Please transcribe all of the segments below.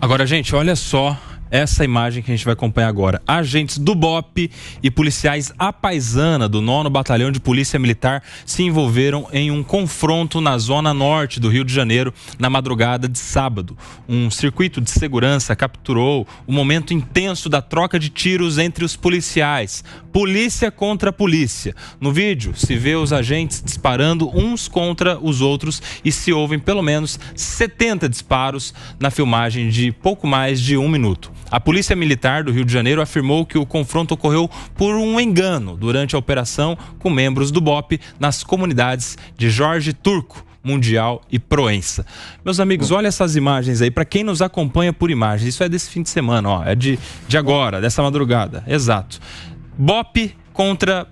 Agora, gente, olha só essa imagem que a gente vai acompanhar agora. Agentes do BOPE e policiais à paisana do 9º Batalhão de Polícia Militar se envolveram em um confronto na zona norte do Rio de Janeiro na madrugada de sábado. Um circuito de segurança capturou o momento intenso da troca de tiros entre os policiais. Polícia contra polícia. No vídeo se vê os agentes disparando uns contra os outros e se ouvem pelo menos 70 disparos na filmagem de pouco mais de 1 minuto. A Polícia Militar do Rio de Janeiro afirmou que o confronto ocorreu por um engano durante a operação com membros do BOPE nas comunidades de Jorge Turco, Mundial e Proença. Meus amigos, olha essas imagens aí, para quem nos acompanha por imagens, isso é desse fim de semana, ó, é de agora, dessa madrugada, exato. BOPE contra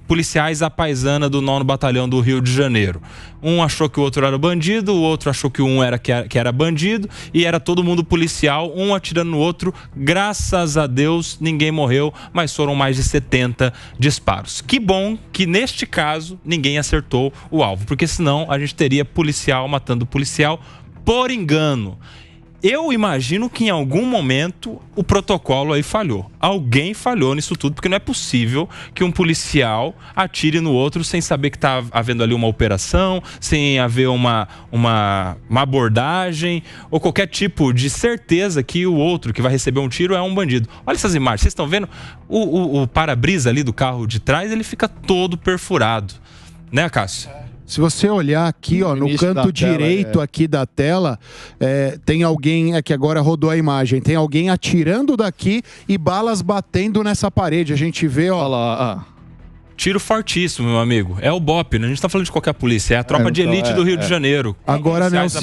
policiais à paisana do 9º Batalhão do Rio de Janeiro. Um achou que o outro era bandido, o outro achou que um que era bandido e era todo mundo policial, um atirando no outro. Graças a Deus ninguém morreu, mas foram mais de 70 disparos. Que bom que neste caso ninguém acertou o alvo, porque senão a gente teria policial matando policial por engano. Eu imagino que em algum momento o protocolo aí falhou. Alguém falhou nisso tudo, porque não é possível que um policial atire no outro sem saber que está havendo ali uma operação, sem haver uma abordagem ou qualquer tipo de certeza que o outro que vai receber um tiro é um bandido. Olha essas imagens, vocês estão vendo? O para-brisa ali do carro de trás, ele fica todo perfurado. Né, Cássio? Se você olhar aqui, ó, no canto direito aqui da tela, tem alguém, que agora rodou a imagem, tem alguém atirando daqui e balas batendo nessa parede. A gente vê, ó lá. Tiro fortíssimo, meu amigo. É o BOPE, né? A gente tá falando de qualquer polícia, é a tropa de elite do Rio de Janeiro. Agora, Nelson,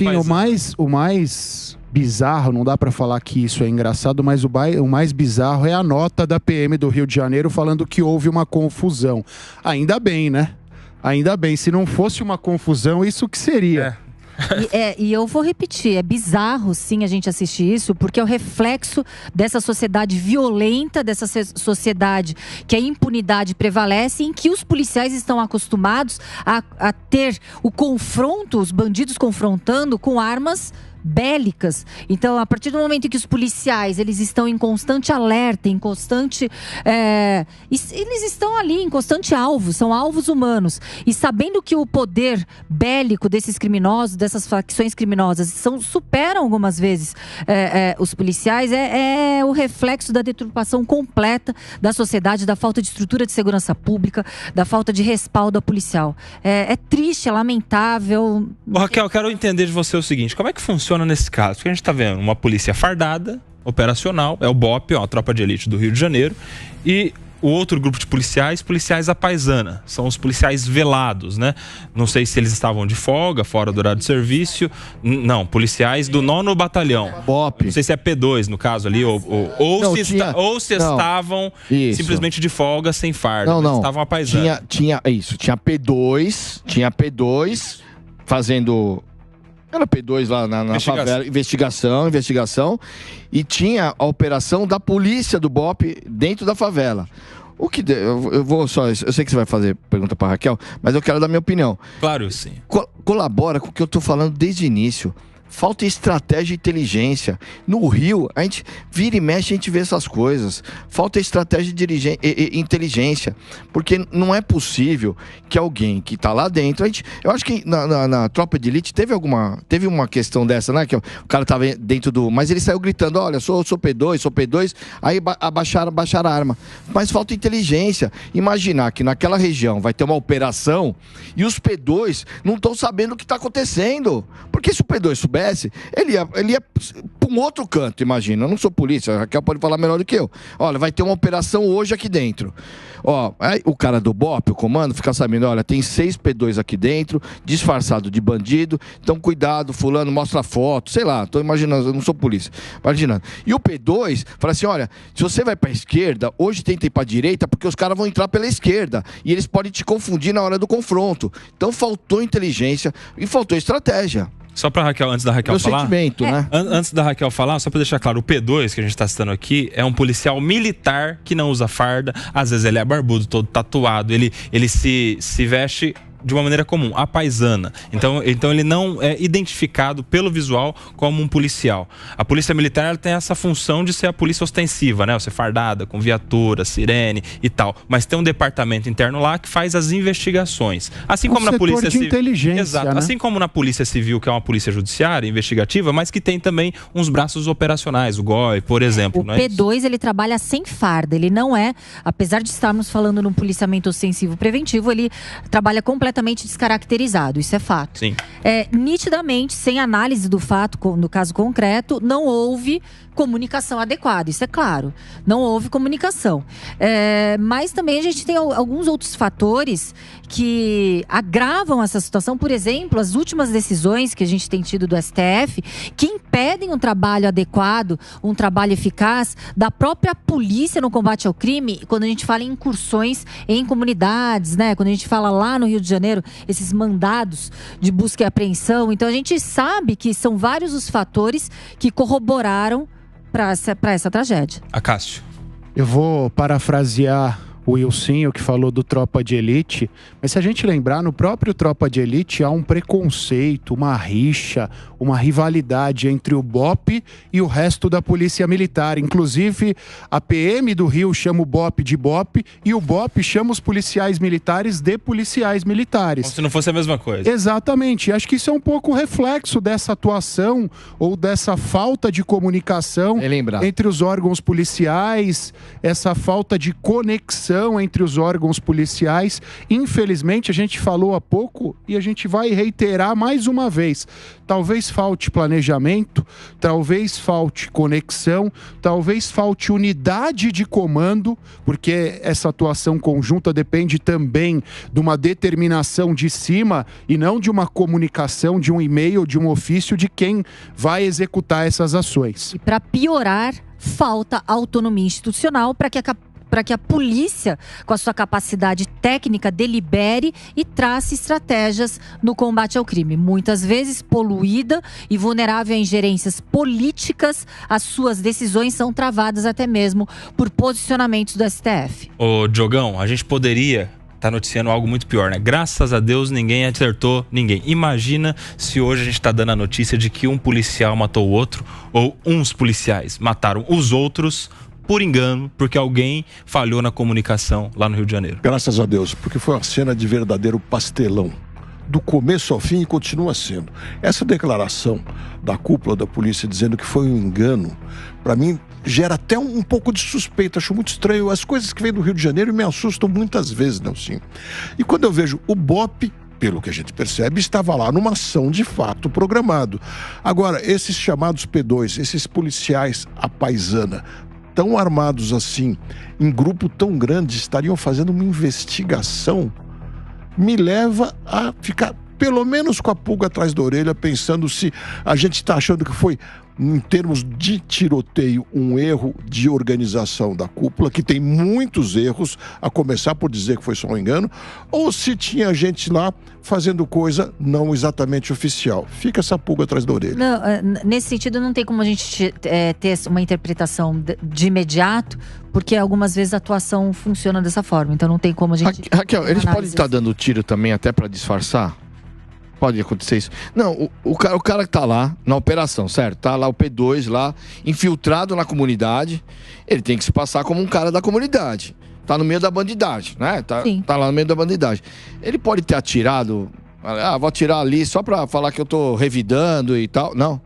o mais bizarro, não dá pra falar que isso é engraçado, mas o mais bizarro é a nota da PM do Rio de Janeiro falando que houve uma confusão. Ainda bem, né? Ainda bem, se não fosse uma confusão, isso que seria. E eu vou repetir, é bizarro sim a gente assistir isso, porque é o reflexo dessa sociedade violenta, dessa sociedade que a impunidade prevalece, em que os policiais estão acostumados a ter o confronto, os bandidos confrontando com armas bélicas. Então, a partir do momento em que os policiais eles estão em constante alerta, em constante eles estão ali em constante alvo, são alvos humanos, e sabendo que o poder bélico desses criminosos, dessas facções criminosas superam algumas vezes os policiais, é o reflexo da deturpação completa da sociedade, da falta de estrutura de segurança pública, da falta de respaldo policial. É triste, é lamentável. Raquel, eu quero entender de você o seguinte: como é que funciona nesse caso? Porque a gente está vendo uma polícia fardada, operacional, é o BOPE, a tropa de elite do Rio de Janeiro, e o outro grupo de policiais à paisana, são os policiais velados, né? Não sei se eles estavam de folga, fora do horário de serviço. Não, policiais do 9º Batalhão. BOPE. Não sei se é P2 no caso ali, ou se estavam simplesmente de folga, sem farda. Não. Estavam à paisana. Tinha P2 fazendo... Era P2 lá na favela, investigação, e tinha a operação da polícia do BOPE dentro da favela. Eu sei que você vai fazer pergunta para Raquel, mas eu quero dar minha opinião. Claro, sim. Colabora com o que eu tô falando desde o início. Falta estratégia e inteligência. No Rio, a gente vira e mexe, a gente vê essas coisas. Falta estratégia e inteligência. Porque não é possível que alguém que tá lá dentro... eu acho que na tropa de elite teve uma questão dessa, né? Que o cara tava dentro do... Mas ele saiu gritando, olha, sou P2. Aí baixaram a arma. Mas falta inteligência. Imaginar que naquela região vai ter uma operação e os P2 não estão sabendo o que tá acontecendo. Porque se o P2 soubesse, ele ia para um outro canto, imagina. Eu não sou polícia, a Raquel pode falar melhor do que eu. Olha, vai ter uma operação hoje aqui dentro. Aí o cara do BOPE, o comando, fica sabendo, olha, tem 6 P2 aqui dentro, disfarçado de bandido, então cuidado, fulano, mostra foto, sei lá, tô imaginando, eu não sou polícia, imaginando. E o P2 fala assim, olha, se você vai pra esquerda, hoje tenta ir pra direita, porque os caras vão entrar pela esquerda, e eles podem te confundir na hora do confronto. Então faltou inteligência e faltou estratégia. Só para Raquel, antes da Raquel falar. Sentimento, né? Antes da Raquel falar, só para deixar claro, o P2 que a gente está citando aqui é um policial militar que não usa farda. Às vezes ele é barbudo, todo tatuado, ele se veste de uma maneira comum, a paisana. Então ele não é identificado pelo visual como um policial. A polícia militar ela tem essa função de ser a polícia ostensiva, né? Ser fardada, com viatura, sirene e tal. Mas tem um departamento interno lá que faz as investigações. Assim como na polícia civil. Inteligência, exato. Né? Assim como na polícia civil, que é uma polícia judiciária, investigativa, mas que tem também uns braços operacionais, o GOI, por exemplo. O P2, ele trabalha sem farda. Ele não é, apesar de estarmos falando num policiamento ostensivo preventivo, ele trabalha completamente descaracterizado. Isso é fato. Sim. Nitidamente, sem análise do fato, no caso concreto, não houve comunicação adequada, isso é claro. Não houve comunicação. Mas também a gente tem alguns outros fatores que agravam essa situação. Por exemplo, as últimas decisões que a gente tem tido do STF, que impedem um trabalho adequado, um trabalho eficaz da própria polícia no combate ao crime, quando a gente fala em incursões em comunidades, né? Quando a gente fala lá no Rio de Janeiro, esses mandados de busca e apreensão. Então a gente sabe que são vários os fatores que corroboraram para essa tragédia. Acácio. Eu vou parafrasear o Wilson, que falou do Tropa de Elite, mas se a gente lembrar, no próprio Tropa de Elite há um preconceito, uma rixa, uma rivalidade entre o BOP e o resto da Polícia Militar. Inclusive, a PM do Rio chama o BOP de BOP e o BOP chama os policiais militares de policiais militares. Como se não fosse a mesma coisa. Exatamente. Acho que isso é um pouco reflexo dessa atuação ou dessa falta de comunicação entre os órgãos policiais, essa falta de conexão entre os órgãos policiais. Infelizmente, a gente falou há pouco e a gente vai reiterar mais uma vez. Talvez falte planejamento, talvez falte conexão, talvez falte unidade de comando, porque essa atuação conjunta depende também de uma determinação de cima e não de uma comunicação, de um e-mail, de um ofício de quem vai executar essas ações. E para piorar, falta autonomia institucional para que a polícia, com a sua capacidade técnica, delibere e trace estratégias no combate ao crime. Muitas vezes poluída e vulnerável a ingerências políticas, as suas decisões são travadas até mesmo por posicionamentos do STF. Ô, Diogão, a gente poderia estar noticiando algo muito pior, né? Graças a Deus ninguém acertou ninguém. Imagina se hoje a gente está dando a notícia de que um policial matou o outro, ou uns policiais mataram os outros por engano, porque alguém falhou na comunicação lá no Rio de Janeiro. Graças a Deus, porque foi uma cena de verdadeiro pastelão. Do começo ao fim e continua sendo. Essa declaração da cúpula da polícia dizendo que foi um engano, para mim, gera até um pouco de suspeita. Acho muito estranho. As coisas que vêm do Rio de Janeiro me assustam muitas vezes, Nelson. E quando eu vejo o BOP, pelo que a gente percebe, estava lá numa ação de fato programado. Agora, esses chamados P2, esses policiais à paisana, tão armados assim, em grupo tão grande, estariam fazendo uma investigação, me leva a ficar pelo menos com a pulga atrás da orelha, pensando se a gente está achando que foi, em termos de tiroteio, um erro de organização da cúpula, que tem muitos erros, a começar por dizer que foi só um engano, ou se tinha gente lá fazendo coisa não exatamente oficial. Fica essa pulga atrás da orelha. Não, nesse sentido, não tem como a gente ter uma interpretação de imediato, porque algumas vezes a atuação funciona dessa forma, então não tem como a gente... Raquel, eles podem estar dando tiro também até para disfarçar? Pode acontecer isso. Não, o cara que tá lá na operação, certo? Tá lá o P2 lá, infiltrado na comunidade. Ele tem que se passar como um cara da comunidade. Tá no meio da bandidagem, né? Tá lá no meio da bandidagem. Ele pode ter atirado... vou atirar ali só pra falar que eu tô revidando e tal. Não.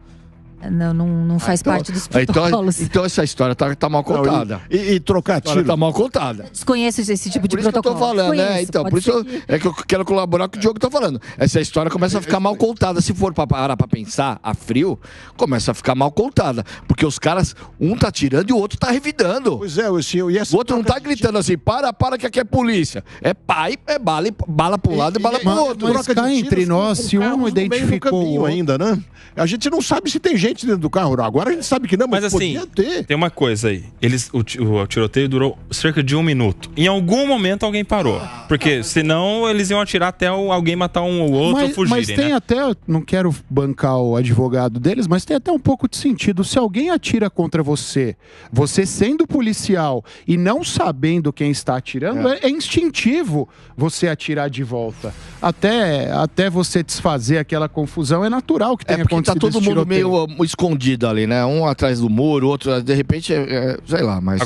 Não faz parte dos protocolos. Então essa história tá mal contada. E trocar tiro? Tá mal contada. Desconheço esse tipo de protocolo. Por isso que eu tô falando, né? Então, por isso que eu quero colaborar com o Diogo tá falando. Essa história começa a ficar mal contada. Se for pra parar pra pensar a frio, começa a ficar mal contada. Porque os caras, um tá tirando e o outro tá revidando. Pois é, o outro não tá gritando assim, para que aqui é polícia. É pai, é bala pra um lado e bala pro outro. Mas cá entre nós, se um identificou ainda, né? A gente não sabe se tem gente gente dentro do carro. Agora a gente sabe que não, mas assim, podia ter. Tem uma coisa aí. O tiroteio durou cerca de 1 minuto. Em algum momento alguém parou. Porque senão eles iam atirar até alguém matar um ou outro ou fugirem, mas tem até, não quero bancar o advogado deles, mas tem até um pouco de sentido. Se alguém atira contra você, você sendo policial e não sabendo quem está atirando, é instintivo você atirar de volta. Até você desfazer aquela confusão, é natural que tenha acontecido. Tá todo mundo meio escondido ali, né? Um atrás do muro, outro, de repente, sei lá, mas...